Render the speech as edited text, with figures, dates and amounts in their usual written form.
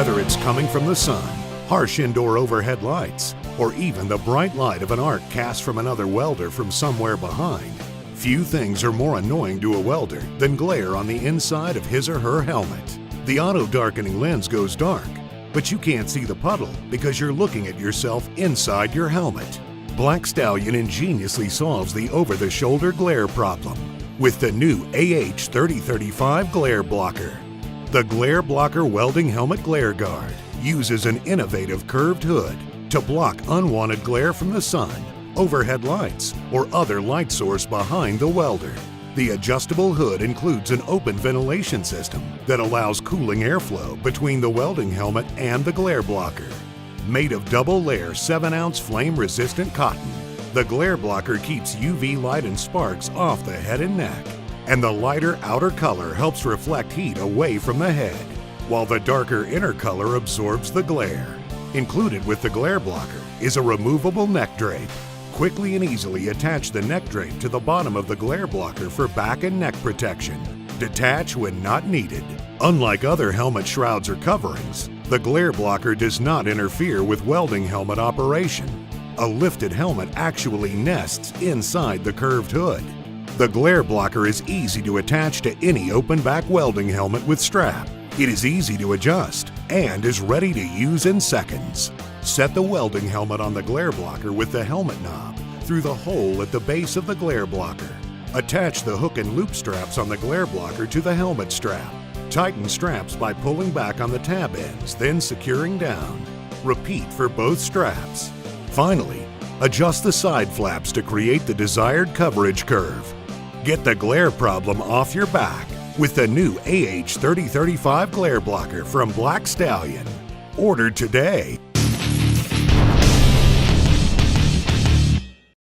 Whether it's coming from the sun, harsh indoor overhead lights, or even the bright light of an arc cast from another welder from somewhere behind, few things are more annoying to a welder than glare on the inside of his or her helmet. The auto-darkening lens goes dark, but you can't see the puddle because you're looking at yourself inside your helmet. Black Stallion ingeniously solves the over-the-shoulder glare problem with the new AH3035 GlareBlocker. The GlareBlocker Welding Helmet Glare Guard uses an innovative curved hood to block unwanted glare from the sun, overhead lights, or other light source behind the welder. The adjustable hood includes an open ventilation system that allows cooling airflow between the welding helmet and the GlareBlocker. Made of double-layer 7-ounce flame-resistant cotton, the GlareBlocker keeps UV light and sparks off the head and neck, and the lighter outer color helps reflect heat away from the head, while the darker inner color absorbs the glare. Included with the GlareBlocker is a removable neck drape. Quickly and easily attach the neck drape to the bottom of the GlareBlocker for back and neck protection. Detach when not needed. Unlike other helmet shrouds or coverings, the GlareBlocker does not interfere with welding helmet operation. A lifted helmet actually nests inside the curved hood. The GlareBlocker is easy to attach to any open-back welding helmet with strap. It is easy to adjust and is ready to use in seconds. Set the welding helmet on the GlareBlocker with the helmet knob through the hole at the base of the GlareBlocker. Attach the hook and loop straps on the GlareBlocker to the helmet strap. Tighten straps by pulling back on the tab ends, then securing down. Repeat for both straps. Finally, adjust the side flaps to create the desired coverage curve. Get the glare problem off your back with the new AH3035 GlareBlocker from Black Stallion. Order today.